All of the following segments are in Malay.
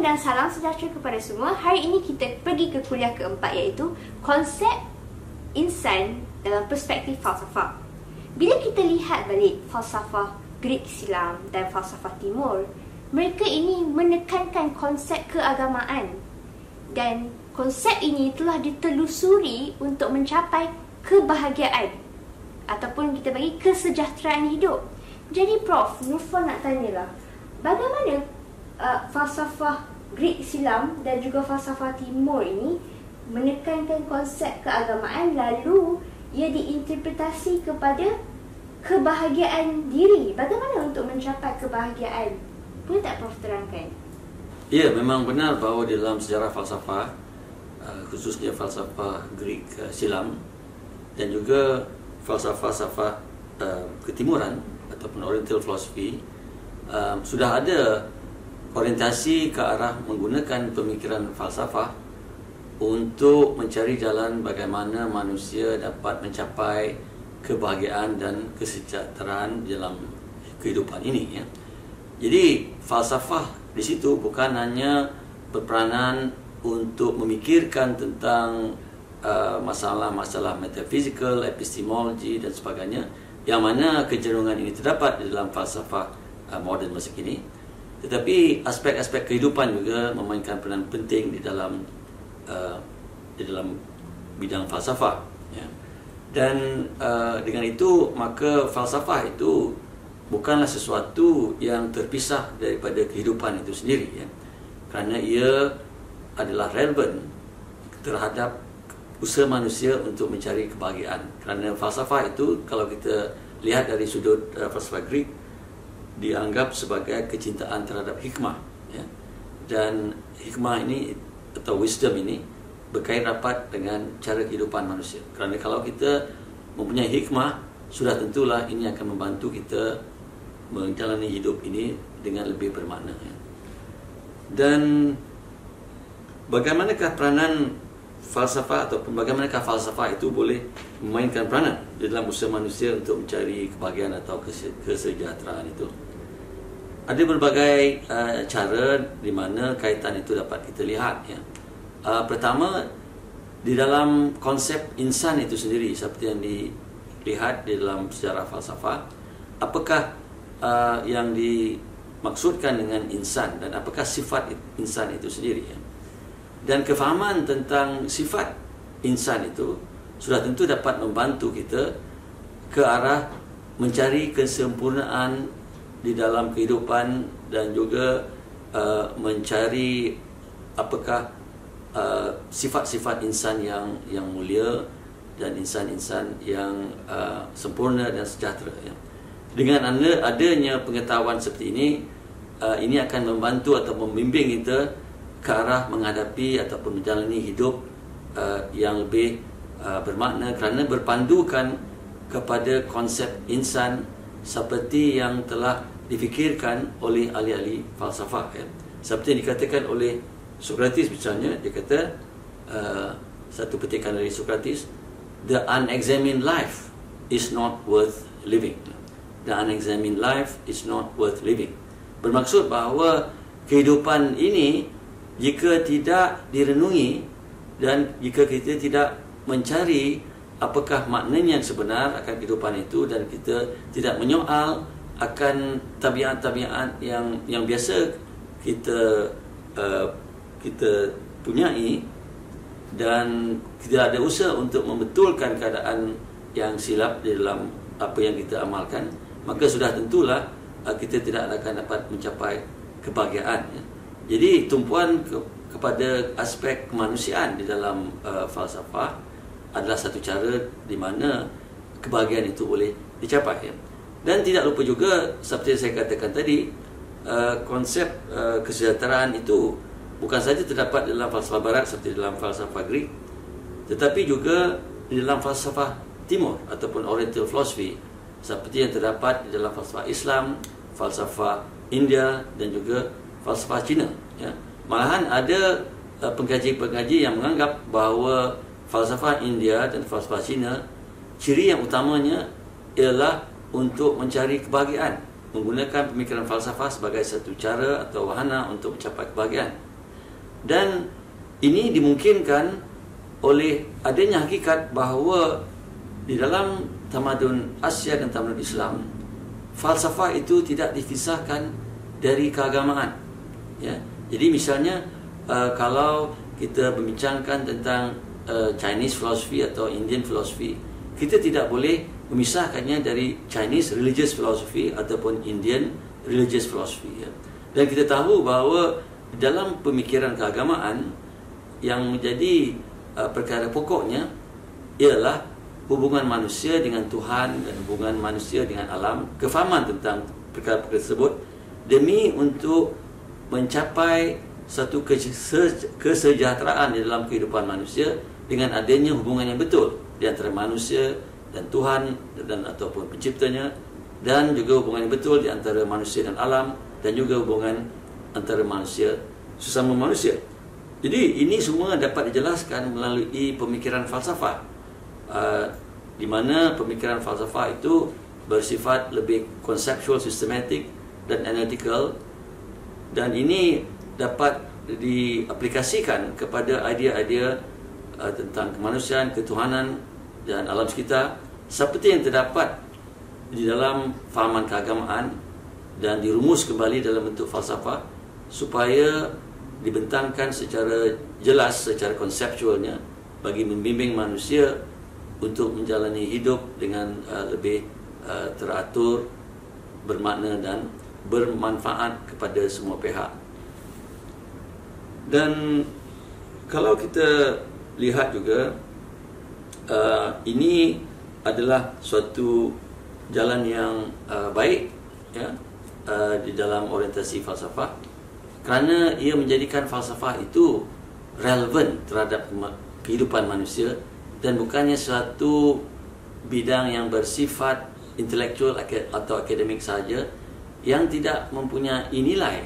dan salam sejahtera kepada semua. Hari ini kita pergi ke kuliah keempat, iaitu konsep insan dalam perspektif falsafah. Bila kita lihat balik falsafah Greek silam dan falsafah timur, mereka ini menekankan konsep keagamaan, dan konsep ini telah ditelusuri untuk mencapai kebahagiaan ataupun kita bagi kesejahteraan hidup. Jadi Prof, Nurful nak tanyalah, bagaimana falsafah Greek silam dan juga falsafah timur ini menekankan konsep keagamaan, lalu ia diinterpretasi kepada kebahagiaan diri. Bagaimana untuk mencapai kebahagiaan? Boleh tak Prof terangkan? Ya, memang benar bahawa dalam sejarah falsafah, khususnya falsafah Greek silam dan juga falsafah ketimuran ataupun Oriental philosophy, sudah ada orientasi ke arah menggunakan pemikiran falsafah untuk mencari jalan bagaimana manusia dapat mencapai kebahagiaan dan kesejahteraan dalam kehidupan ini, ya. Jadi falsafah di situ bukan hanya berperanan untuk memikirkan tentang masalah-masalah metafizikal, epistemologi dan sebagainya, yang mana kecenderungan ini terdapat di dalam falsafah moden masa kini. Tetapi aspek-aspek kehidupan juga memainkan peranan penting di dalam bidang falsafah, ya. Dan dengan itu maka falsafah itu bukanlah sesuatu yang terpisah daripada kehidupan itu sendiri, ya. Kerana ia adalah relevan terhadap usaha manusia untuk mencari kebahagiaan. Kerana falsafah itu, kalau kita lihat dari sudut falsafah Greek, dianggap sebagai kecintaan terhadap hikmah, ya. Dan hikmah ini atau wisdom ini berkait rapat dengan cara kehidupan manusia. Kerana kalau kita mempunyai hikmah, sudah tentulah ini akan membantu kita menjalani hidup ini dengan lebih bermakna, ya. Dan bagaimanakah peranan falsafah ataupun bagaimanakah falsafah itu boleh memainkan peranan di dalam usaha manusia untuk mencari kebahagiaan atau kesejahteraan itu? Ada berbagai cara di mana kaitan itu dapat kita lihat, ya. Pertama, di dalam konsep insan itu sendiri, seperti yang dilihat di dalam sejarah falsafah, apakah yang dimaksudkan dengan insan dan apakah sifat insan itu sendiri, ya. Dan kefahaman tentang sifat insan itu sudah tentu dapat membantu kita ke arah mencari kesempurnaan di dalam kehidupan dan juga mencari apakah sifat-sifat insan yang mulia dan insan-insan yang sempurna dan sejahtera, ya. Dengan adanya pengetahuan seperti ini akan membantu atau membimbing kita ke arah menghadapi ataupun menjalani hidup yang lebih bermakna, kerana berpandukan kepada konsep insan seperti yang telah difikirkan oleh ahli-ahli falsafah, ya. Seperti yang dikatakan oleh Sokrates misalnya, dia kata, satu petikan dari Sokrates, "The unexamined life is not worth living." The unexamined life is not worth living. Bermaksud bahawa kehidupan ini, jika tidak direnungi dan jika kita tidak mencari apakah maknanya yang sebenar akan kehidupan itu, dan kita tidak menyoal akan tabiat-tabiat yang biasa kita punyai, dan tidak ada usaha untuk membetulkan keadaan yang silap di dalam apa yang kita amalkan, maka sudah tentulah kita tidak akan dapat mencapai kebahagiaan, ya. Jadi tumpuan kepada aspek kemanusiaan di dalam falsafah adalah satu cara di mana kebahagiaan itu boleh dicapai, ya. Dan tidak lupa juga, seperti yang saya katakan tadi, konsep kesejahteraan itu bukan saja terdapat dalam falsafah barat seperti dalam falsafah Greek, tetapi juga di dalam falsafah timur ataupun Oriental philosophy, seperti yang terdapat di dalam falsafah Islam, falsafah India dan juga falsafah Cina, ya. Malahan ada pengkaji-pengkaji yang menganggap bahawa falsafah India dan falsafah Cina, ciri yang utamanya ialah untuk mencari kebahagiaan, menggunakan pemikiran falsafah sebagai satu cara atau wahana untuk mencapai kebahagiaan. Dan ini dimungkinkan oleh adanya hakikat bahawa di dalam tamadun Asia dan tamadun Islam, falsafah itu tidak dipisahkan dari keagamaan. Ya. Jadi misalnya kalau kita membincangkan tentang Chinese philosophy atau Indian philosophy, kita tidak boleh memisahkannya dari Chinese religious philosophy ataupun Indian religious philosophy. Ya. Dan kita tahu bahawa dalam pemikiran keagamaan yang menjadi perkara pokoknya ialah hubungan manusia dengan Tuhan dan hubungan manusia dengan alam, kefahaman tentang perkara-perkara tersebut demi untuk mencapai satu kesejahteraan di dalam kehidupan manusia dengan adanya hubungan yang betul di antara manusia dan Tuhan dan ataupun penciptanya, dan juga hubungan yang betul di antara manusia dan alam, dan juga hubungan antara manusia sesama manusia. Jadi ini semua dapat dijelaskan melalui pemikiran falsafah, di mana pemikiran falsafah itu bersifat lebih konseptual, sistematik dan analytical, dan ini dapat diaplikasikan kepada idea-idea tentang kemanusiaan, ketuhanan dan alam sekitar seperti yang terdapat di dalam fahaman keagamaan dan dirumus kembali dalam bentuk falsafah supaya dibentangkan secara jelas, secara konseptualnya bagi membimbing manusia untuk menjalani hidup dengan lebih teratur, bermakna dan bermanfaat kepada semua pihak. Dan kalau kita lihat juga ini adalah suatu jalan yang baik, ya, di dalam orientasi falsafah, kerana ia menjadikan falsafah itu relevan terhadap kehidupan manusia dan bukannya suatu bidang yang bersifat intelektual atau akademik saja yang tidak mempunyai nilai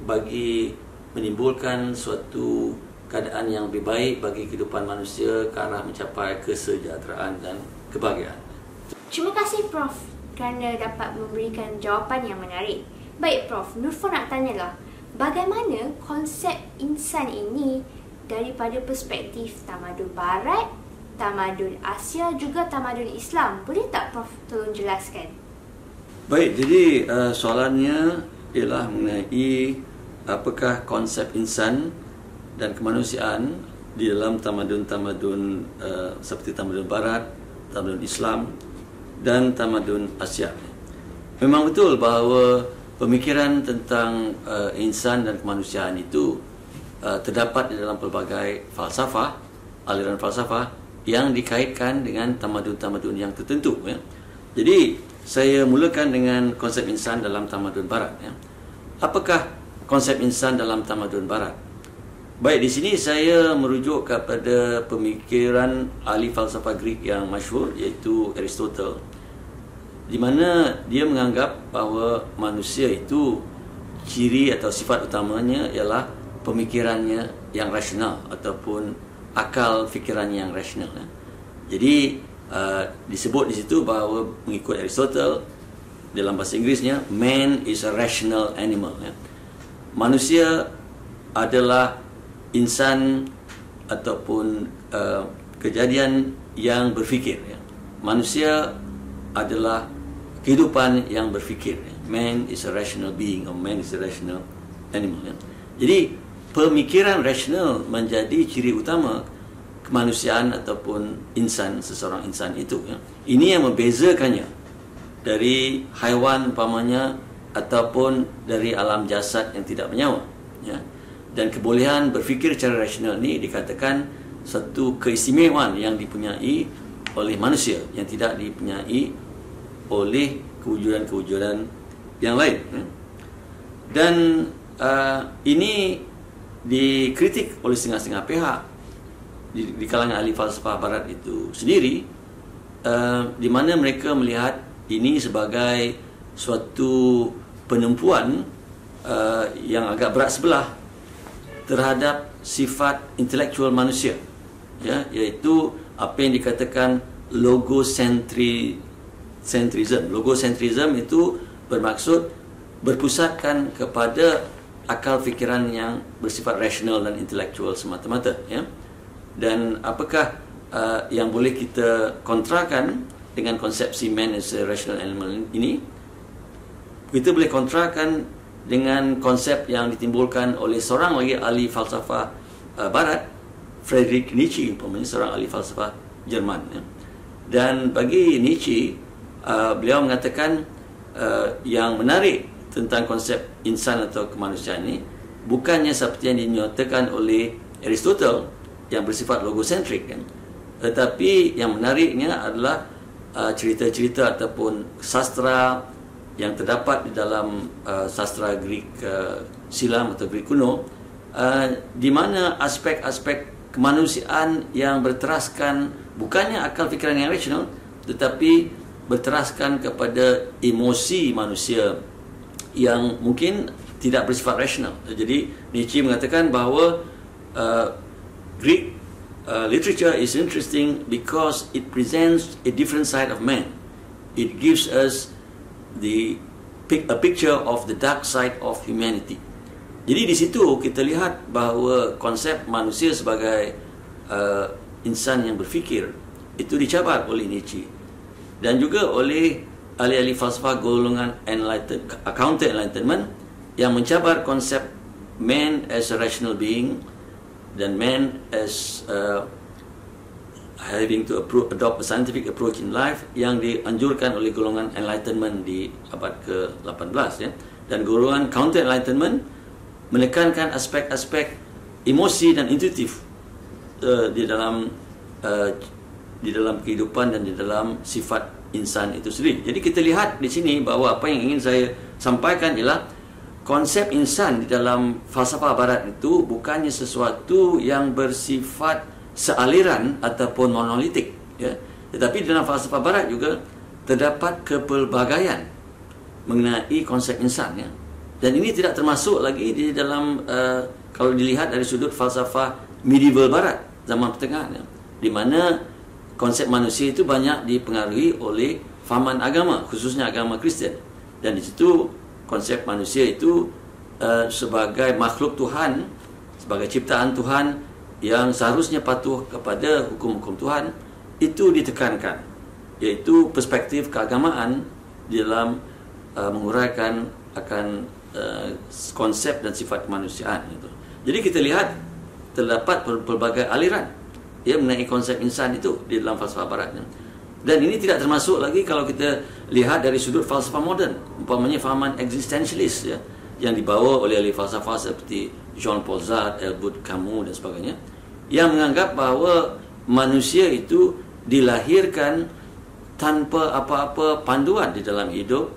bagi menimbulkan suatu keadaan yang lebih baik bagi kehidupan manusia ke arah mencapai kesejahteraan dan kebahagiaan. Terima kasih Prof kerana dapat memberikan jawapan yang menarik. Baik Prof, Nurfa nak tanyalah, bagaimana konsep insan ini daripada perspektif tamadun Barat, tamadun Asia juga tamadun Islam? Boleh tak Prof tolong jelaskan? Baik, jadi soalannya ialah mengenai apakah konsep insan dan kemanusiaan di dalam tamadun-tamadun seperti tamadun Barat, tamadun Islam dan tamadun Asia. Memang betul bahawa pemikiran tentang insan dan kemanusiaan itu terdapat di dalam pelbagai falsafah, aliran falsafah yang dikaitkan dengan tamadun-tamadun yang tertentu. Ya. Jadi saya mulakan dengan konsep insan dalam tamadun Barat. Ya. Apakah konsep insan dalam tamadun Barat? Baik, di sini saya merujuk kepada pemikiran ahli falsafah Greek yang masyhur, iaitu Aristotle, di mana dia menganggap bahawa manusia itu ciri atau sifat utamanya ialah pemikirannya yang rasional ataupun akal fikirannya yang rasional. Ya. Jadi disebut di situ bahawa mengikut Aristotle dalam bahasa Inggerisnya, man is a rational animal. Ya. Manusia adalah insan ataupun kejadian yang berfikir. Ya. Manusia adalah kehidupan yang berfikir. Ya. Man is a rational being, or man is a rational animal. Ya. Jadi pemikiran rasional menjadi ciri utama kemanusiaan ataupun insan, seseorang insan itu. Ya. Ini yang membezakannya dari haiwan umpamanya ataupun dari alam jasad yang tidak bernyawa. Ya. Dan kebolehan berfikir secara rasional ini dikatakan satu keistimewaan yang dipunyai oleh manusia yang tidak dipunyai oleh kewujudan-kewujudan yang lain. Dan ini dikritik oleh setengah-setengah pihak di kalangan ahli falsafah Barat itu sendiri, di mana mereka melihat ini sebagai suatu penempuan yang agak berat sebelah terhadap sifat intelektual manusia, ya, iaitu apa yang dikatakan logocentrism. Logocentrism itu bermaksud berpusatkan kepada akal fikiran yang bersifat rasional dan intelektual semata-mata, ya. Dan apakah yang boleh kita kontrakan dengan konsepsi man as a rational animal ini? Kita boleh kontrakan dengan konsep yang ditimbulkan oleh seorang lagi ahli falsafah barat, Friedrich Nietzsche, seorang ahli falsafah Jerman, ya. Dan bagi Nietzsche, beliau mengatakan yang menarik tentang konsep insan atau kemanusiaan ini bukannya seperti yang dinyatakan oleh Aristotle yang bersifat logosentrik, kan? Tetapi yang menariknya adalah cerita-cerita ataupun sastra yang terdapat di dalam sastra Greek silam atau Greek kuno, di mana aspek-aspek kemanusiaan yang berteraskan bukannya akal fikiran yang rasional, tetapi berteraskan kepada emosi manusia yang mungkin tidak bersifat rasional. Jadi Nietzsche mengatakan bahawa Greek literature is interesting because it presents a different side of man. It gives us a picture of the dark side of humanity. Jadi di situ kita lihat bahawa konsep manusia sebagai insan yang berfikir itu dicabar oleh Nietzsche dan juga oleh ahli-ahli falsafah golongan counter enlightenment yang mencabar konsep man as a rational being dan man as having to adopt a scientific approach in life yang dianjurkan oleh golongan enlightenment di abad ke-18, ya. Dan golongan counter enlightenment menekankan aspek-aspek emosi dan intuitif di dalam kehidupan dan di dalam sifat insan itu sendiri. Jadi kita lihat di sini bahawa apa yang ingin saya sampaikan ialah konsep insan di dalam falsafah barat itu bukannya sesuatu yang bersifat sealiran ataupun monolitik, ya. Tetapi dalam falsafah barat juga terdapat kepelbagaian mengenai konsep insan, ya. Dan ini tidak termasuk lagi di dalam kalau dilihat dari sudut falsafah medieval barat zaman pertengahan, ya, di mana konsep manusia itu banyak dipengaruhi oleh fahaman agama, khususnya agama Kristian. Dan di situ konsep manusia itu sebagai makhluk Tuhan, sebagai ciptaan Tuhan yang seharusnya patuh kepada hukum-hukum Tuhan, itu ditekankan, iaitu perspektif keagamaan dalam menguraikan akan konsep dan sifat kemanusiaan itu. Jadi kita lihat terdapat pelbagai aliran, ya, mengenai konsep insan itu di dalam falsafah barat, ya. Dan ini tidak termasuk lagi kalau kita lihat dari sudut falsafah moden, umpamanya fahaman eksistensialis, ya, yang dibawa oleh ahli falsafah seperti Jean-Paul Sartre, Albert Camus dan sebagainya, yang menganggap bahawa manusia itu dilahirkan tanpa apa-apa panduan di dalam hidup,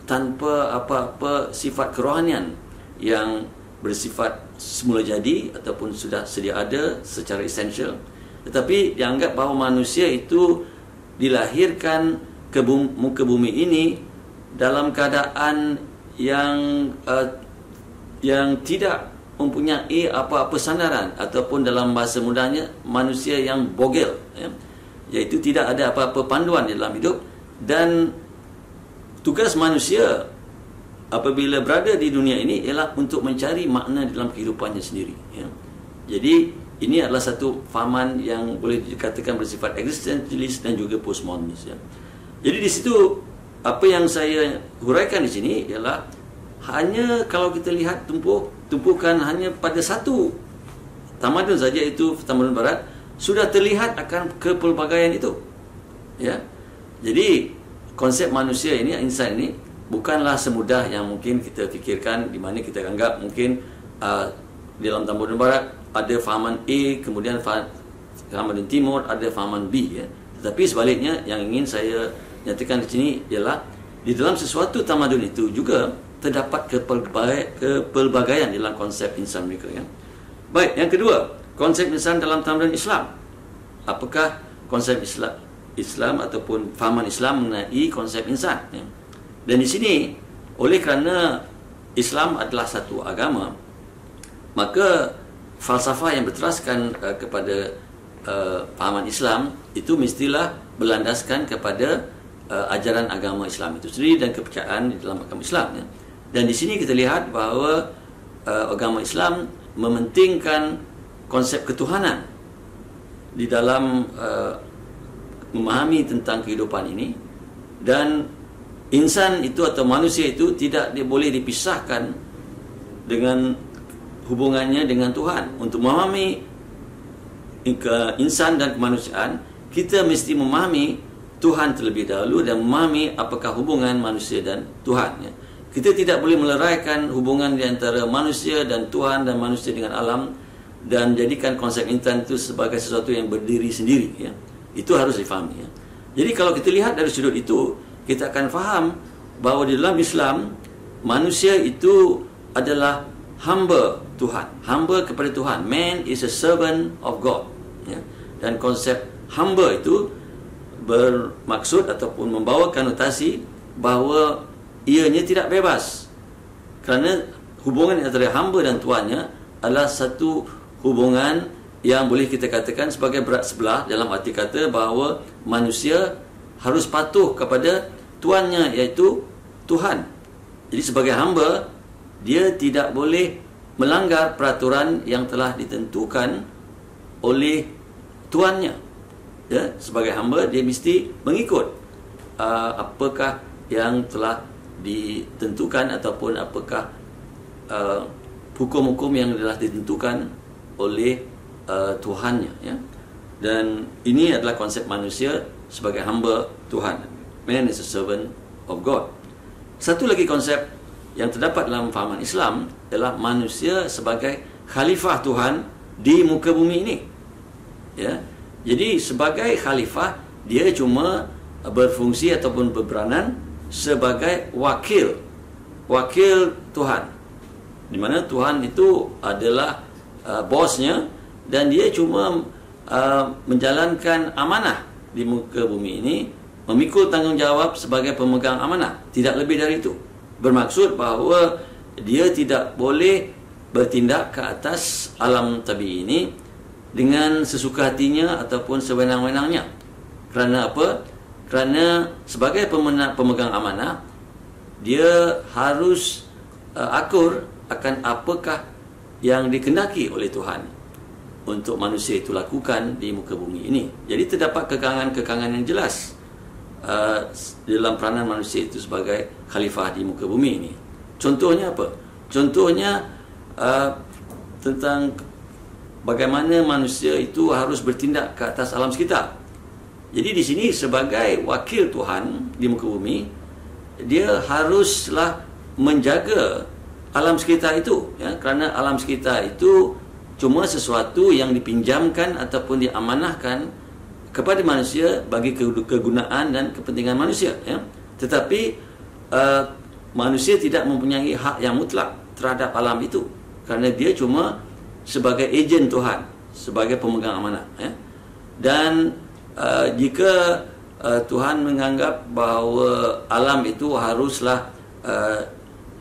tanpa apa-apa sifat kerohanian yang bersifat semula jadi ataupun sudah sedia ada secara esensial. Tetapi dianggap bahawa manusia itu dilahirkan ke muka bumi ini dalam keadaan yang tidak mempunyai apa-apa sandaran, ataupun dalam bahasa mudahnya manusia yang bogel, ya, iaitu tidak ada apa-apa panduan di dalam hidup. Dan tugas manusia apabila berada di dunia ini ialah untuk mencari makna dalam kehidupannya sendiri, ya. Jadi ini adalah satu fahaman yang boleh dikatakan bersifat eksistensialis dan juga postmodernis, ya. Jadi di situ apa yang saya huraikan di sini ialah hanya kalau kita lihat tumpukan hanya pada satu tamadun saja, itu tamadun barat, sudah terlihat akan kepelbagaian itu, ya. Jadi konsep manusia ini, insan ini, bukanlah semudah yang mungkin kita fikirkan, di mana kita anggap mungkin di dalam tamadun barat ada fahaman A, kemudian tamadun timur ada fahaman B, ya. Tetapi sebaliknya yang ingin saya nyatakan di sini ialah di dalam sesuatu tamadun itu juga terdapat kepelbagaian dalam konsep insan mereka, ya. Baik, yang kedua, konsep insan dalam tamadun Islam. Apakah konsep Islam ataupun fahaman Islam mengenai konsep insan, ya? Dan di sini, oleh kerana Islam adalah satu agama, maka falsafah yang berteraskan kepada fahaman Islam itu mestilah berlandaskan kepada ajaran agama Islam itu sendiri dan kepercayaan di dalam agama Islam, ya. Dan di sini kita lihat bahawa agama Islam mementingkan konsep ketuhanan di dalam memahami tentang kehidupan ini, dan insan itu atau manusia itu tidak boleh dipisahkan dengan hubungannya dengan Tuhan. Untuk memahami insan dan kemanusiaan, kita mesti memahami Tuhan terlebih dahulu dan memahami apakah hubungan manusia dan Tuhan, ya. Kita tidak boleh meleraikan hubungan di antara manusia dan Tuhan dan manusia dengan alam dan jadikan konsep insan itu sebagai sesuatu yang berdiri sendiri, ya. Itu harus difahami, ya. Jadi kalau kita lihat dari sudut itu, kita akan faham bahawa di dalam Islam manusia itu adalah hamba Tuhan, hamba kepada Tuhan. Man is a servant of God, ya. Dan konsep hamba itu bermaksud ataupun membawa konotasi bahawa ianya tidak bebas, kerana hubungan antara hamba dan tuannya adalah satu hubungan yang boleh kita katakan sebagai berat sebelah, dalam arti kata bahawa manusia harus patuh kepada tuannya, iaitu Tuhan. Jadi sebagai hamba, dia tidak boleh melanggar peraturan yang telah ditentukan oleh tuannya, ya. Sebagai hamba, dia mesti mengikut apakah yang telah ditentukan ataupun apakah hukum-hukum yang telah ditentukan oleh Tuhannya, ya. Dan ini adalah konsep manusia sebagai hamba Tuhan. Man is a servant of God. Satu lagi konsep yang terdapat dalam fahaman Islam adalah manusia sebagai khalifah Tuhan di muka bumi ini, ya. Jadi sebagai khalifah, dia cuma berfungsi ataupun berperanan sebagai wakil Tuhan, di mana Tuhan itu adalah bosnya dan dia cuma menjalankan amanah di muka bumi ini, memikul tanggungjawab sebagai pemegang amanah, tidak lebih dari itu. Bermaksud bahawa dia tidak boleh bertindak ke atas alam tabii ini dengan sesuka hatinya ataupun sewenang-wenangnya. Kerana apa? Kerana sebagai pemegang amanah, dia harus akur akan apakah yang dikehendaki oleh Tuhan untuk manusia itu lakukan di muka bumi ini. Jadi terdapat kekangan-kekangan yang jelas dalam peranan manusia itu sebagai khalifah di muka bumi ini. Contohnya apa? Contohnya tentang bagaimana manusia itu harus bertindak ke atas alam sekitar. Jadi di sini sebagai wakil Tuhan di muka bumi, dia haruslah menjaga alam sekitar itu, ya, kerana alam sekitar itu cuma sesuatu yang dipinjamkan ataupun diamanahkan kepada manusia bagi kegunaan dan kepentingan manusia, ya. Tetapi manusia tidak mempunyai hak yang mutlak terhadap alam itu, kerana dia cuma sebagai ejen Tuhan, sebagai pemegang amanah, ya. Dan jika Tuhan menganggap bahawa alam itu haruslah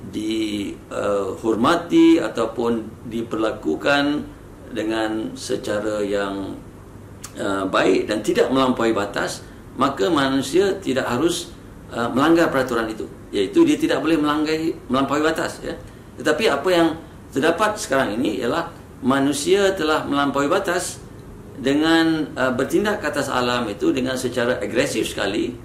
dihormati ataupun diperlakukan dengan secara yang baik dan tidak melampaui batas, maka manusia tidak harus melanggar peraturan itu, iaitu dia tidak boleh melampaui batas, ya. Tetapi apa yang terdapat sekarang ini ialah manusia telah melampaui batas dengan bertindak ke atas alam itu dengan secara agresif sekali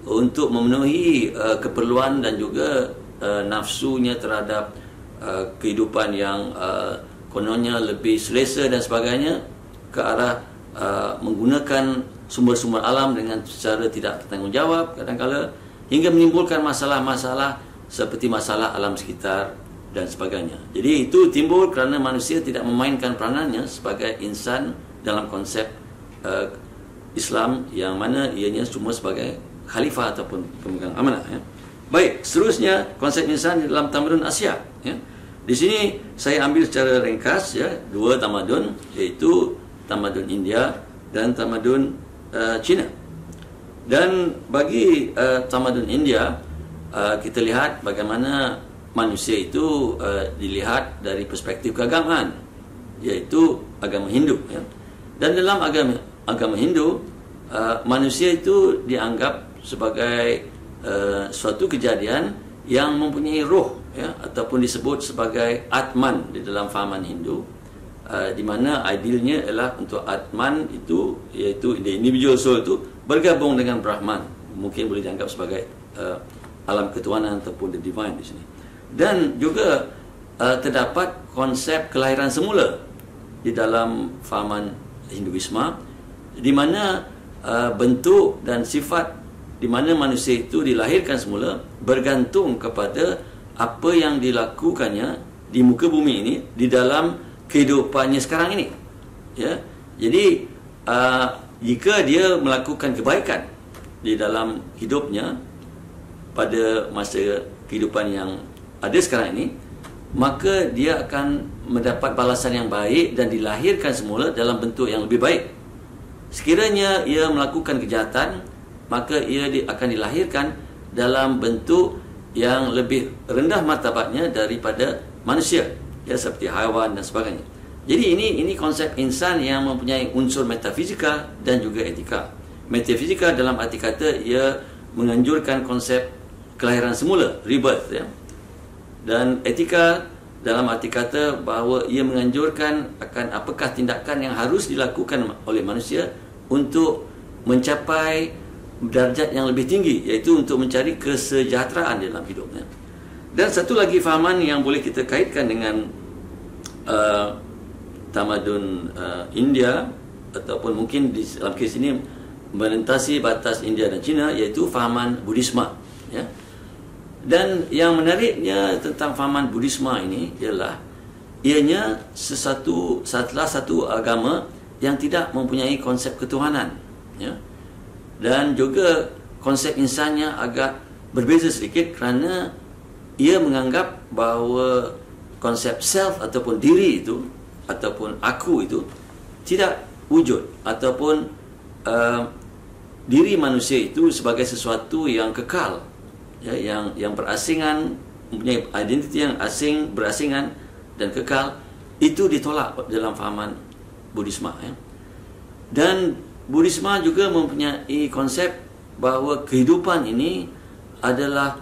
untuk memenuhi keperluan dan juga nafsunya terhadap kehidupan yang kononnya lebih selesa dan sebagainya, ke arah menggunakan sumber-sumber alam dengan secara tidak bertanggungjawab kadang-kala, hingga menimbulkan masalah-masalah seperti masalah alam sekitar dan sebagainya. Jadi itu timbul kerana manusia tidak memainkan peranannya sebagai insan dalam konsep Islam, yang mana ianya cuma sebagai khalifah ataupun pemegang amanah, ya. Baik, seterusnya konsep insan dalam tamadun Asia, ya. Di sini saya ambil secara ringkas, ya, dua tamadun, iaitu tamadun India dan tamadun China. Dan bagi tamadun India, kita lihat bagaimana manusia itu dilihat dari perspektif keagamaan, iaitu agama Hindu, ya. Dan dalam agama Hindu, manusia itu dianggap sebagai suatu kejadian yang mempunyai roh, ya, ataupun disebut sebagai Atman di dalam fahaman Hindu, di mana idealnya adalah untuk Atman itu, iaitu the individual soul itu bergabung dengan Brahman, mungkin boleh dianggap sebagai alam ketuhanan ataupun the divine di sini. Dan juga terdapat konsep kelahiran semula di dalam fahaman Hinduisme, di mana bentuk dan sifat di mana manusia itu dilahirkan semula bergantung kepada apa yang dilakukannya di muka bumi ini di dalam kehidupannya sekarang ini, ya. Jadi jika dia melakukan kebaikan di dalam hidupnya pada masa kehidupan yang ada sekarang ini, maka dia akan mendapat balasan yang baik dan dilahirkan semula dalam bentuk yang lebih baik. Sekiranya ia melakukan kejahatan, maka ia akan dilahirkan dalam bentuk yang lebih rendah martabatnya daripada manusia, ya, seperti haiwan dan sebagainya. Jadi ini konsep insan yang mempunyai unsur metafizikal dan juga etika. Metafizikal dalam arti kata ia menganjurkan konsep kelahiran semula, rebirth, ya. Dan etika dalam arti kata bahawa ia menganjurkan akan apakah tindakan yang harus dilakukan oleh manusia untuk mencapai darjat yang lebih tinggi, iaitu untuk mencari kesejahteraan dalam hidupnya. Dan satu lagi fahaman yang boleh kita kaitkan dengan tamadun India, ataupun mungkin di dalam kes ini melintasi batas India dan China, iaitu fahaman Buddhisme, ya. Dan yang menariknya tentang fahaman Buddhisme ini ialah ianya salah satu agama yang tidak mempunyai konsep ketuhanan, ya. Dan juga konsep insannya agak berbeza sedikit kerana ia menganggap bahawa konsep self ataupun diri itu ataupun aku itu tidak wujud, ataupun diri manusia itu sebagai sesuatu yang kekal, ya, yang berasingan, mempunyai identiti yang asing, berasingan dan kekal. Itu ditolak dalam fahaman Buddhisme, ya. Dan Buddhisme juga mempunyai konsep bahawa kehidupan ini adalah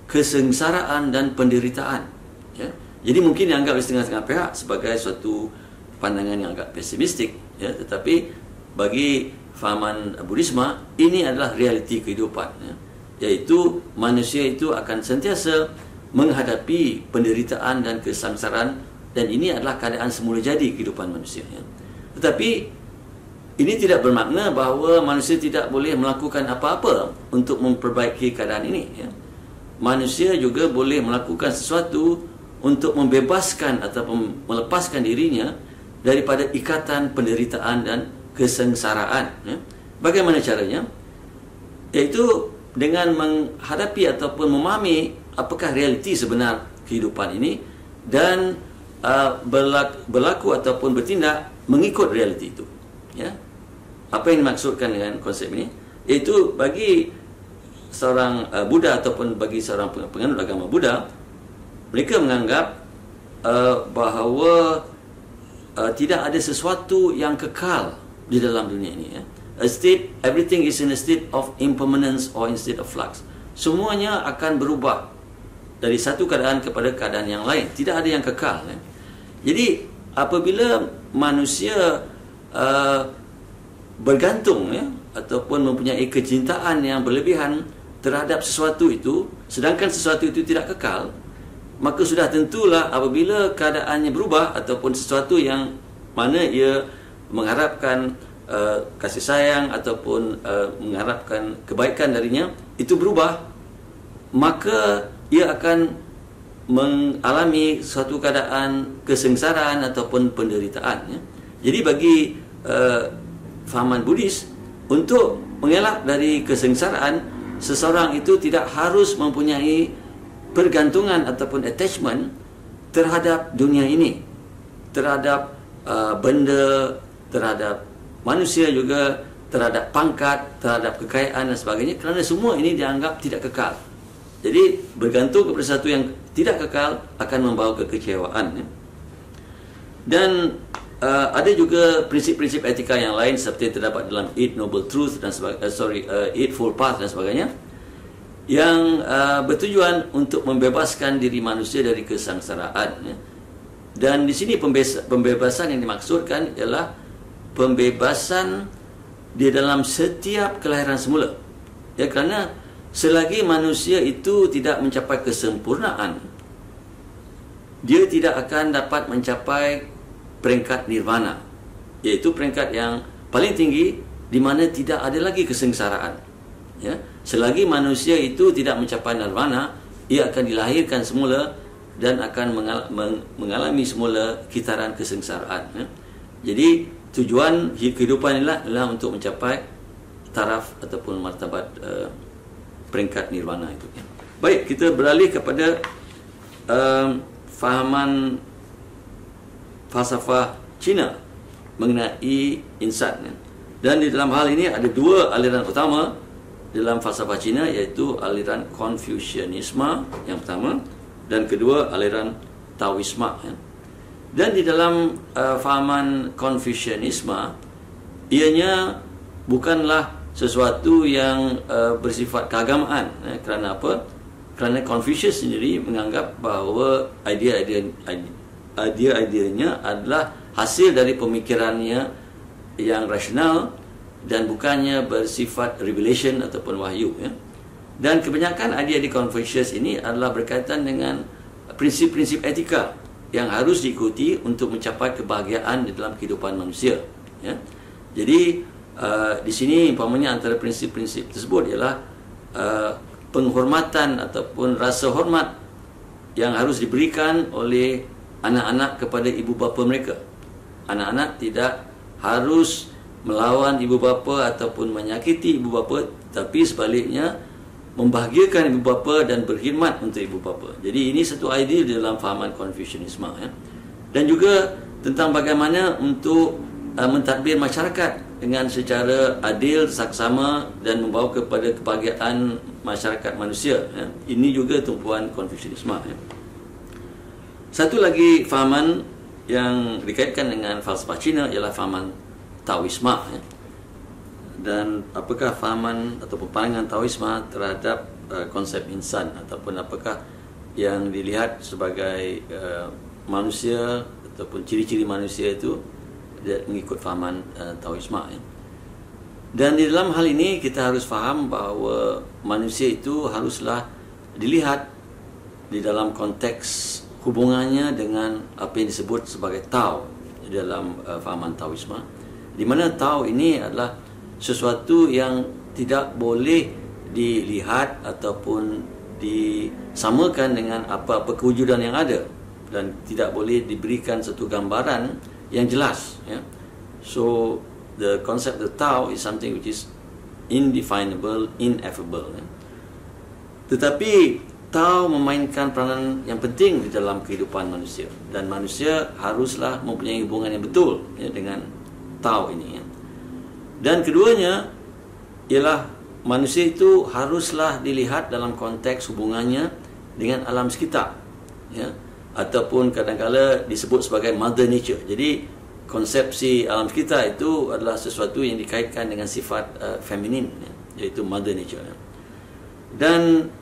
kesengsaraan dan penderitaan, ya. Jadi mungkin dianggap setengah-setengah pihak sebagai suatu pandangan yang agak pesimistik, ya, tetapi bagi fahaman Buddhisme ini adalah realiti kehidupan, ya. Iaitu manusia itu akan sentiasa menghadapi penderitaan dan kesengsaraan, dan ini adalah keadaan semula jadi kehidupan manusia, ya. Tetapi ini tidak bermakna bahawa manusia tidak boleh melakukan apa-apa untuk memperbaiki keadaan ini, ya. Manusia juga boleh melakukan sesuatu untuk membebaskan atau melepaskan dirinya daripada ikatan penderitaan dan kesengsaraan, ya. Bagaimana caranya? Iaitu dengan menghadapi ataupun memahami apakah realiti sebenar kehidupan ini dan berlaku ataupun bertindak mengikut realiti itu, ya. Apa yang dimaksudkan dengan konsep ini? Iaitu bagi seorang Buddha ataupun bagi seorang penganut agama Buddha, mereka menganggap bahawa tidak ada sesuatu yang kekal di dalam dunia ini, ya. Everything is in a state of impermanence or in state of flux. Semuanya akan berubah dari satu keadaan kepada keadaan yang lain. Tidak ada yang kekal, ya. Jadi apabila manusia bergantung, ya, ataupun mempunyai kecintaan yang berlebihan terhadap sesuatu itu, sedangkan sesuatu itu tidak kekal, maka sudah tentulah apabila keadaannya berubah ataupun sesuatu yang mana ia mengharapkan kasih sayang ataupun mengharapkan kebaikan darinya itu berubah, maka ia akan mengalami suatu keadaan kesengsaraan ataupun penderitaan, ya. Jadi bagi fahaman Buddhis, untuk mengelak dari kesengsaraan, seseorang itu tidak harus mempunyai pergantungan ataupun attachment terhadap dunia ini, terhadap benda, terhadap manusia juga, terhadap pangkat, terhadap kekayaan dan sebagainya, kerana semua ini dianggap tidak kekal. Jadi bergantung kepada sesuatu yang tidak kekal akan membawa kekecewaan, ya. Dan ada juga prinsip-prinsip etika yang lain seperti terdapat dalam Eight Noble Truth dan Eightfold Path dan sebagainya, yang bertujuan untuk membebaskan diri manusia dari kesengsaraan. Ya. Dan di sini pembebasan yang dimaksudkan ialah pembebasan di dalam setiap kelahiran semula. Ya, kerana selagi manusia itu tidak mencapai kesempurnaan, dia tidak akan dapat mencapai peringkat nirvana, iaitu peringkat yang paling tinggi di mana tidak ada lagi kesengsaraan. Ya, selagi manusia itu tidak mencapai nirvana, ia akan dilahirkan semula dan akan mengalami semula kitaran kesengsaraan. Ya. Jadi tujuan kehidupan adalah untuk mencapai taraf ataupun martabat peringkat nirvana itu. Ya. Baik, kita beralih kepada fahaman falsafah Cina mengenai insan. Ya. Dan di dalam hal ini ada dua aliran utama dalam falsafah Cina, iaitu aliran Confucianisme yang pertama dan kedua aliran Taoisme. Ya. Dan di dalam fahaman Confucianisme, ianya bukanlah sesuatu yang bersifat keagamaan. Ya. Kerana apa? Kerana Confucius sendiri menganggap bahawa idea-ideanya adalah hasil dari pemikirannya yang rasional dan bukannya bersifat revelation ataupun wahyu. Ya. Dan kebanyakan idea di Confucius ini adalah berkaitan dengan prinsip-prinsip etika yang harus diikuti untuk mencapai kebahagiaan di dalam kehidupan manusia. Ya. Jadi di sini umpamanya antara prinsip-prinsip tersebut ialah penghormatan ataupun rasa hormat yang harus diberikan oleh anak-anak kepada ibu bapa mereka. Anak-anak tidak harus melawan ibu bapa ataupun menyakiti ibu bapa, tapi sebaliknya membahagiakan ibu bapa dan berkhidmat untuk ibu bapa. Jadi ini satu idea dalam fahaman Confucianisme. Ya. Dan juga tentang bagaimana untuk mentadbir masyarakat dengan secara adil, saksama dan membawa kepada kebahagiaan masyarakat manusia. Ya. Ini juga tumpuan Confucianisme. Ya. Satu lagi fahaman yang dikaitkan dengan falsafah Cina ialah fahaman Taoisme. Ya. Dan apakah fahaman atau pandangan Taoisme terhadap konsep insan, ataupun apakah yang dilihat sebagai manusia ataupun ciri-ciri manusia itu mengikut fahaman Taoisme. Ya. Dan di dalam hal ini kita harus faham bahawa manusia itu haruslah dilihat di dalam konteks hubungannya dengan apa yang disebut sebagai Tao di dalam fahaman Taoisme, di mana Tao ini adalah sesuatu yang tidak boleh dilihat ataupun disamakan dengan apa-apa kewujudan yang ada, dan tidak boleh diberikan satu gambaran yang jelas. Ya. So the concept of Tao is something which is indefinable, ineffable. Ya. Tetapi Tao memainkan peranan yang penting di dalam kehidupan manusia, dan manusia haruslah mempunyai hubungan yang betul ya, dengan Tao ini. Ya. Dan keduanya ialah manusia itu haruslah dilihat dalam konteks hubungannya dengan alam sekitar, ya, ataupun kadang-kala disebut sebagai Mother Nature. Jadi konsepsi alam sekitar itu adalah sesuatu yang dikaitkan dengan sifat feminin, ya, iaitu Mother Nature. Ya. Dan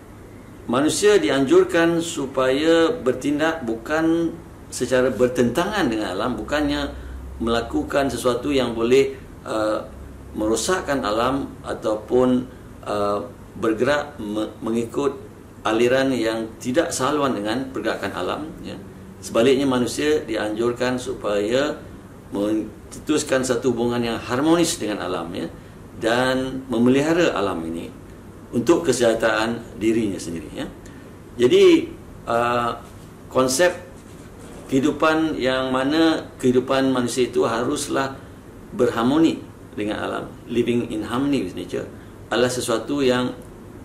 manusia dianjurkan supaya bertindak bukan secara bertentangan dengan alam, bukannya melakukan sesuatu yang boleh merosakkan alam ataupun bergerak mengikut aliran yang tidak sehaluan dengan pergerakan alam. Ya. Sebaliknya manusia dianjurkan supaya mencetuskan satu hubungan yang harmonis dengan alam, ya, dan memelihara alam ini untuk kesejahteraan dirinya sendiri. Ya. Jadi konsep kehidupan yang mana kehidupan manusia itu haruslah berharmoni dengan alam, living in harmony with nature, adalah sesuatu yang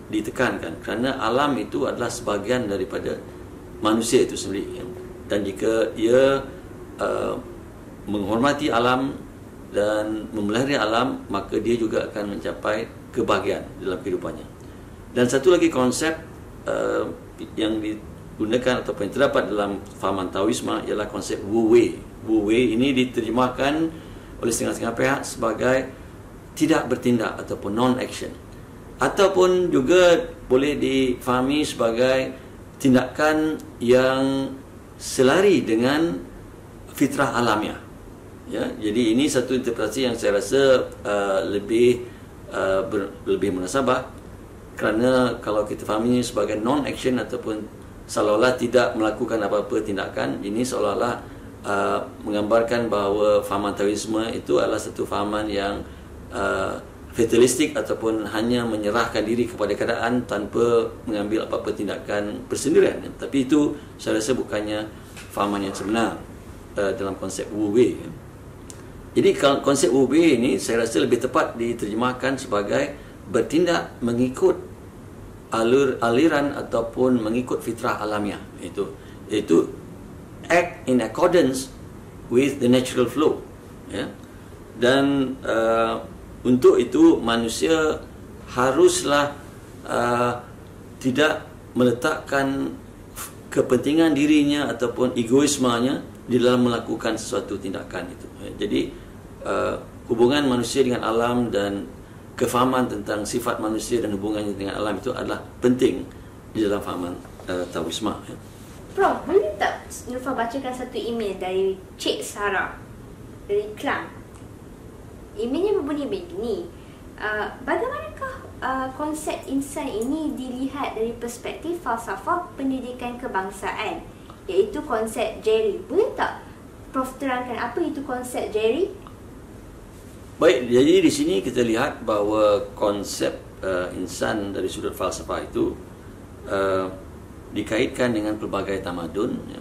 ditekankan, kerana alam itu adalah sebahagian daripada manusia itu sendiri. Ya. Dan jika ia menghormati alam dan memelihara alam, maka dia juga akan mencapai kebahagiaan dalam kehidupannya. Dan satu lagi konsep yang digunakan ataupun yang terdapat dalam fahaman Taoisme ialah konsep Wu Wei. Wu Wei ini diterjemahkan oleh setengah-setengah pihak sebagai tidak bertindak ataupun non-action. ataupun juga boleh difahami sebagai tindakan yang selari dengan fitrah alamiah. Ya, jadi ini satu interpretasi yang saya rasa lebih munasabah, kerana kalau kita fahami sebagai non-action ataupun seolah-olah tidak melakukan apa-apa tindakan, ini seolah-olah menggambarkan bahawa fahaman Taoisme itu adalah satu fahaman yang fatalistik ataupun hanya menyerahkan diri kepada keadaan tanpa mengambil apa-apa tindakan bersendirian. Tapi itu saya rasa bukannya fahaman yang sebenar dalam konsep Wu Wei. Jadi konsep Wu Wei ini saya rasa lebih tepat diterjemahkan sebagai bertindak mengikut aliran ataupun mengikut fitrah alamiah, iaitu act in accordance with the natural flow, ya. Dan untuk itu manusia haruslah tidak meletakkan kepentingan dirinya ataupun egoismenya di dalam melakukan sesuatu tindakan itu. Jadi hubungan manusia dengan alam dan kefahaman tentang sifat manusia dan hubungannya dengan alam itu adalah penting di dalam fahaman Taoisme. Prof, boleh tak Nurfa bacakan satu email dari Cik Sarah dari Klang? Emailnya berbunyi begini. Bagaimanakah konsep insan ini dilihat dari perspektif falsafah pendidikan kebangsaan, iaitu konsep Jerry? Boleh tak Prof terangkan apa itu konsep Jerry? Baik, jadi di sini kita lihat bahawa konsep insan dari sudut falsafah itu dikaitkan dengan pelbagai tamadun, ya.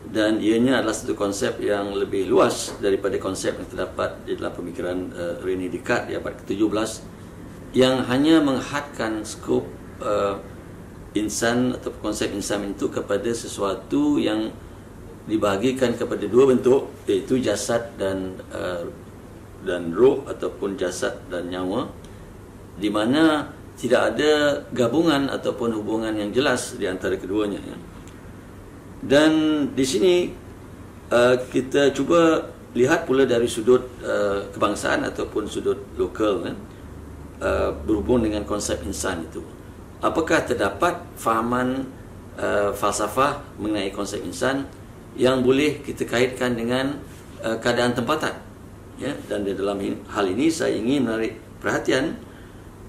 Dan ianya adalah satu konsep yang lebih luas daripada konsep yang terdapat di dalam pemikiran René Descartes di abad ke-17, yang hanya menghadkan skop insan atau konsep insan itu kepada sesuatu yang dibahagikan kepada dua bentuk, iaitu jasad dan roh ataupun jasad dan nyawa, di mana tidak ada gabungan ataupun hubungan yang jelas di antara keduanya, ya. Dan di sini kita cuba lihat pula dari sudut kebangsaan ataupun sudut lokal, ya, berhubung dengan konsep insan itu. Apakah terdapat fahaman falsafah mengenai konsep insan yang boleh kita kaitkan dengan keadaan tempatan, ya? Dan di dalam hal ini saya ingin menarik perhatian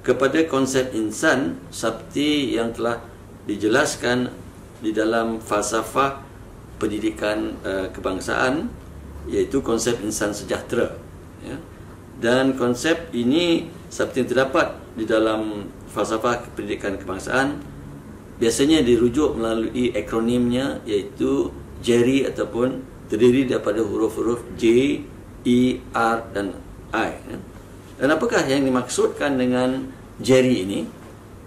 kepada konsep insan seperti yang telah dijelaskan di dalam falsafah pendidikan kebangsaan, iaitu konsep insan sejahtera, ya. Dan konsep ini seperti yang terdapat di dalam falsafah pendidikan kebangsaan biasanya dirujuk melalui akronimnya, iaitu Jerry, ataupun terdiri daripada huruf-huruf J, E, R dan I, ya. Dan apakah yang dimaksudkan dengan Jerry ini?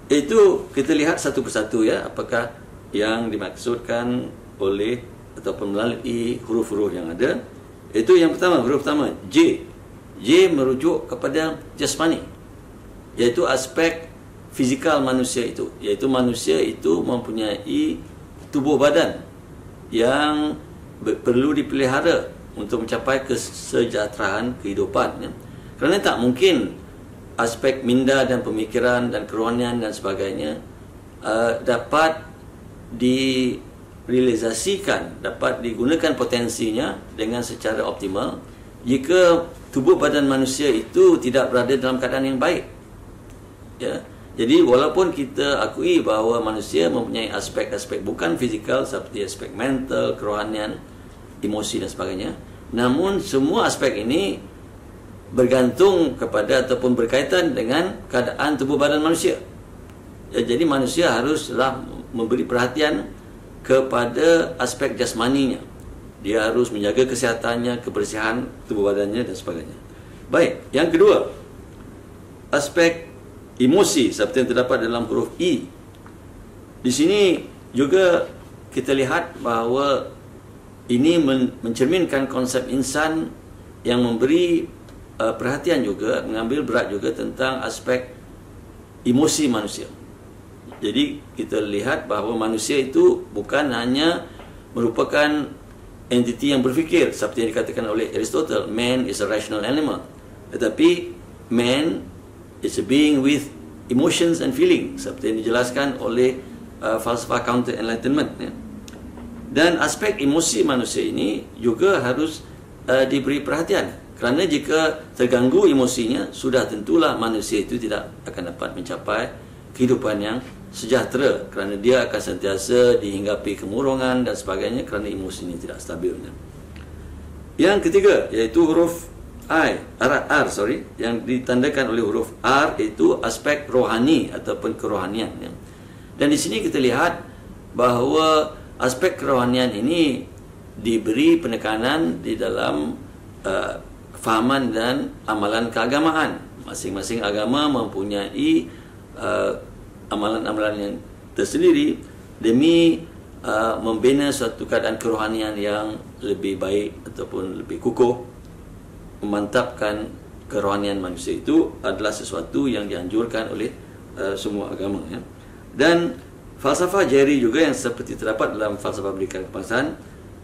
Itu kita lihat satu persatu, ya. Apakah yang dimaksudkan oleh ataupun melalui huruf-huruf yang ada? Itu yang pertama, huruf pertama J. J merujuk kepada jasmani, iaitu aspek fizikal manusia itu, iaitu manusia itu mempunyai tubuh badan yang perlu dipelihara untuk mencapai kesejahteraan kehidupan, ya. Kerana tak mungkin aspek minda dan pemikiran dan kerohanian dan sebagainya dapat direalisasikan, dapat digunakan potensinya dengan secara optimal jika tubuh badan manusia itu tidak berada dalam keadaan yang baik, ya. Jadi walaupun kita akui bahawa manusia mempunyai aspek-aspek bukan fizikal seperti aspek mental, kerohanian, emosi dan sebagainya, namun semua aspek ini bergantung kepada ataupun berkaitan dengan keadaan tubuh badan manusia, ya. Jadi manusia haruslah memberi perhatian kepada aspek jasmaninya. Dia harus menjaga kesihatannya, kebersihan tubuh badannya dan sebagainya. Baik, yang kedua, aspek emosi seperti yang terdapat dalam huruf I. Di sini juga kita lihat bahawa ini mencerminkan konsep insan yang memberi perhatian juga, mengambil berat juga tentang aspek emosi manusia. Jadi kita lihat bahawa manusia itu bukan hanya merupakan entiti yang berfikir seperti yang dikatakan oleh Aristotle, man is a rational animal, tetapi man is a being with emotions and feeling seperti yang dijelaskan oleh falsafah counter enlightenment, ya. Dan aspek emosi manusia ini juga harus diberi perhatian, kerana jika terganggu emosinya, sudah tentulah manusia itu tidak akan dapat mencapai kehidupan yang sejahtera, kerana dia akan sentiasa dihinggapi kemurungan dan sebagainya kerana emosinya tidak stabil, ya. Yang ketiga iaitu huruf R, yang ditandakan oleh huruf R, itu aspek rohani ataupun kerohanian, ya. Dan di sini kita lihat bahawa aspek kerohanian ini diberi penekanan di dalam fahaman dan amalan keagamaan. Masing-masing agama mempunyai amalan-amalan yang tersendiri demi membina suatu keadaan kerohanian yang lebih baik ataupun lebih kukuh. Memantapkan kerohanian manusia itu adalah sesuatu yang dianjurkan oleh semua agama, ya. Dan falsafah Jerry juga yang seperti terdapat dalam falsafah pendidikan kebangsaan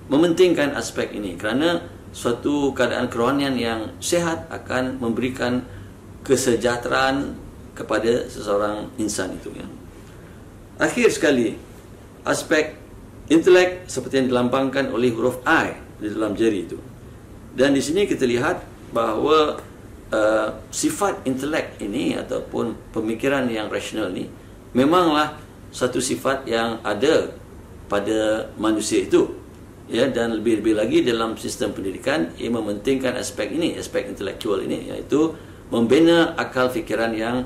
mementingkan aspek ini, kerana suatu keadaan kerohanian yang sehat akan memberikan kesejahteraan kepada seseorang insan itu, ya. Akhir sekali, aspek intelek seperti yang dilambangkan oleh huruf I di dalam Jerry itu. Dan di sini kita lihat bahawa sifat intelek ini ataupun pemikiran yang rasional ini memanglah satu sifat yang ada pada manusia itu, ya. Dan lebih-lebih lagi dalam sistem pendidikan, ia mementingkan aspek ini, aspek intelektual ini, iaitu membina akal fikiran yang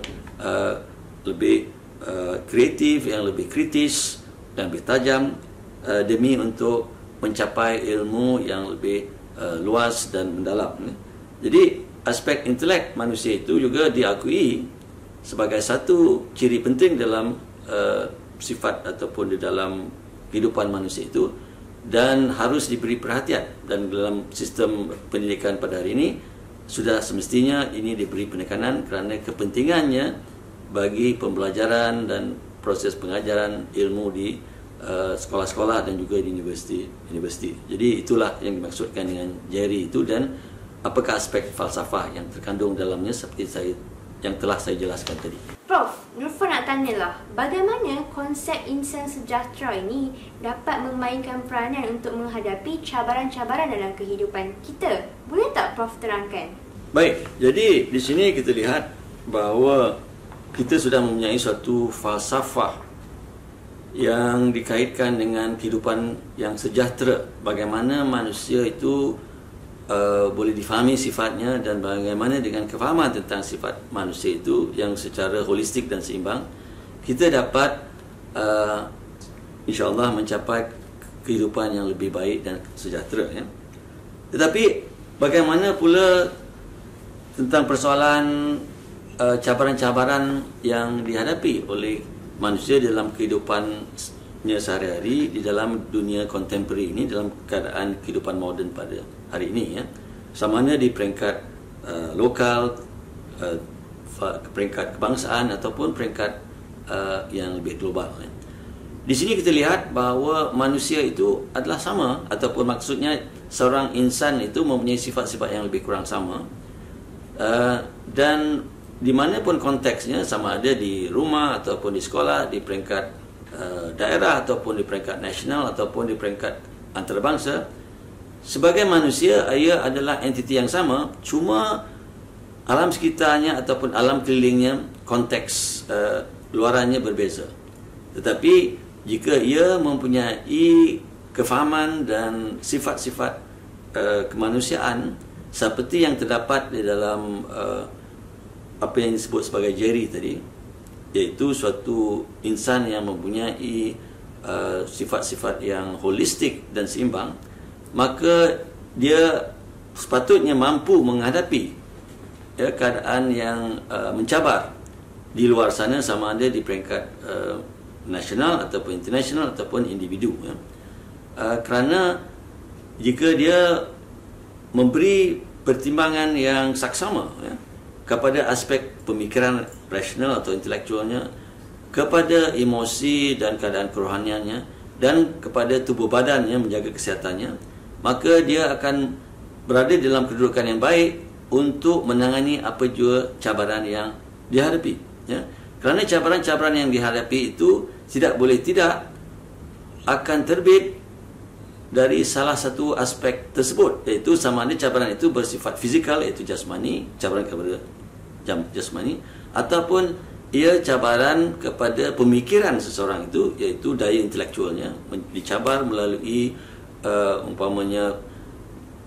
lebih kreatif, yang lebih kritis dan lebih tajam, demi untuk mencapai ilmu yang lebih luas dan mendalam, ya. Jadi aspek intelek manusia itu juga diakui sebagai satu ciri penting dalam sifat ataupun di dalam kehidupan manusia itu, dan harus diberi perhatian. Dan dalam sistem pendidikan pada hari ini sudah semestinya ini diberi penekanan kerana kepentingannya bagi pembelajaran dan proses pengajaran ilmu di sekolah-sekolah dan juga di universiti. Jadi itulah yang dimaksudkan dengan Jerry itu, dan apakah aspek falsafah yang terkandung dalamnya seperti yang telah saya jelaskan tadi. Prof, Nurfa nak tanyalah, bagaimana konsep insan sejahtera ini dapat memainkan peranan untuk menghadapi cabaran-cabaran dalam kehidupan kita? Boleh tak Prof terangkan? Baik, jadi di sini kita lihat bahawa kita sudah mempunyai suatu falsafah yang dikaitkan dengan kehidupan yang sejahtera. Bagaimana manusia itu boleh difahami sifatnya, dan bagaimana dengan kefahaman tentang sifat manusia itu yang secara holistik dan seimbang, kita dapat insya-Allah mencapai kehidupan yang lebih baik dan sejahtera, ya. Tetapi bagaimana pula tentang persoalan cabaran-cabaran yang dihadapi oleh manusia dalam kehidupannya sehari-hari di dalam dunia kontemporari ini, dalam keadaan kehidupan moden pada hari ini, ya. Sama ada di peringkat lokal, peringkat kebangsaan ataupun peringkat yang lebih global, ya. Di sini kita lihat bahawa manusia itu adalah sama, ataupun maksudnya seorang insan itu mempunyai sifat-sifat yang lebih kurang sama, dan di mana pun konteksnya, sama ada di rumah ataupun di sekolah, di peringkat daerah ataupun di peringkat nasional ataupun di peringkat antarabangsa, sebagai manusia ia adalah entiti yang sama, cuma alam sekitarnya ataupun alam kelilingnya, konteks luarannya berbeza. Tetapi jika ia mempunyai kefahaman dan sifat-sifat kemanusiaan seperti yang terdapat di dalam apa yang disebut sebagai Jerry tadi, iaitu suatu insan yang mempunyai sifat-sifat yang holistik dan seimbang, maka dia sepatutnya mampu menghadapi, ya, keadaan yang mencabar di luar sana, sama ada di peringkat nasional ataupun international ataupun individu, ya. Kerana jika dia memberi pertimbangan yang saksama, ya, kepada aspek pemikiran rasional atau intelektualnya, kepada emosi dan keadaan kerohaniannya, dan kepada tubuh badannya, menjaga kesehatannya, maka dia akan berada dalam kedudukan yang baik untuk menangani apa jua cabaran yang dihadapi, ya. Kerana cabaran-cabaran yang dihadapi itu tidak boleh tidak akan terbit dari salah satu aspek tersebut, iaitu sama ada cabaran itu bersifat fizikal, iaitu jasmani, cabaran kepada jasmani, ataupun ia cabaran kepada pemikiran seseorang itu, iaitu daya intelektualnya dicabar melalui umpamanya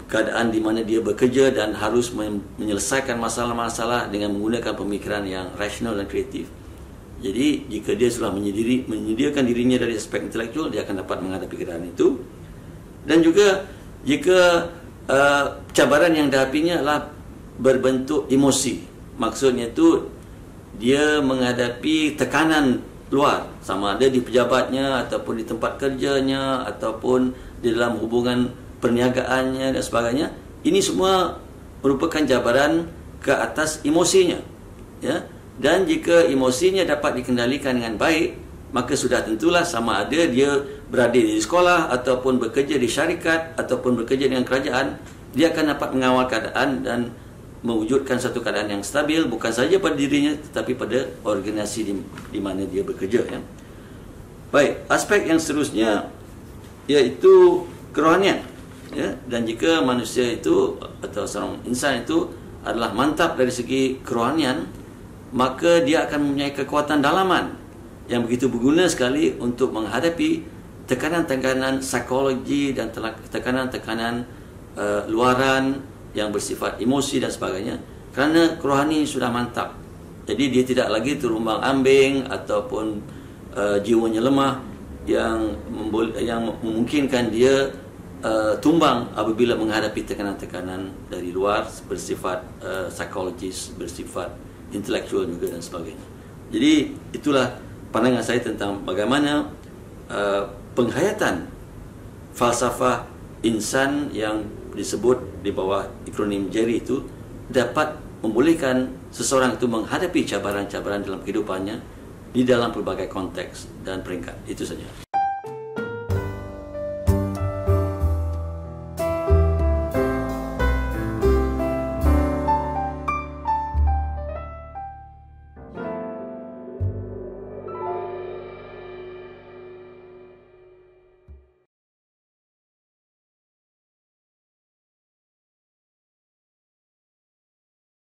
keadaan di mana dia bekerja dan harus menyelesaikan masalah-masalah dengan menggunakan pemikiran yang rasional dan kreatif. Jadi jika dia sudah menyediakan dirinya dari aspek intelektual, dia akan dapat menghadapi keadaan itu. Dan juga jika cabaran yang dihadapinya adalah berbentuk emosi, maksudnya itu dia menghadapi tekanan luar, sama ada di pejabatnya ataupun di tempat kerjanya ataupun di dalam hubungan perniagaannya dan sebagainya. Ini semua merupakan cabaran ke atas emosinya, ya. Dan jika emosinya dapat dikendalikan dengan baik, maka sudah tentulah sama ada dia berada di sekolah ataupun bekerja di syarikat ataupun bekerja dengan kerajaan, dia akan dapat mengawal keadaan dan mewujudkan satu keadaan yang stabil, bukan saja pada dirinya tetapi pada organisasi di mana dia bekerja, ya. Baik, aspek yang seterusnya iaitu kerohanian, ya. Dan jika manusia itu atau seorang insan itu adalah mantap dari segi kerohanian, maka dia akan mempunyai kekuatan dalaman yang begitu berguna sekali untuk menghadapi tekanan-tekanan psikologi dan tekanan-tekanan luaran yang bersifat emosi dan sebagainya, kerana kerohani sudah mantap. Jadi dia tidak lagi terumbang ambing ataupun jiwanya lemah yang memungkinkan dia tumbang apabila menghadapi tekanan-tekanan dari luar bersifat psikologis, bersifat intelektual juga dan sebagainya. Jadi itulah pandangan saya tentang bagaimana penghayatan falsafah insan yang disebut di bawah akronim JERI itu dapat membolehkan seseorang itu menghadapi cabaran-cabaran dalam kehidupannya di dalam pelbagai konteks dan peringkat. Itu saja.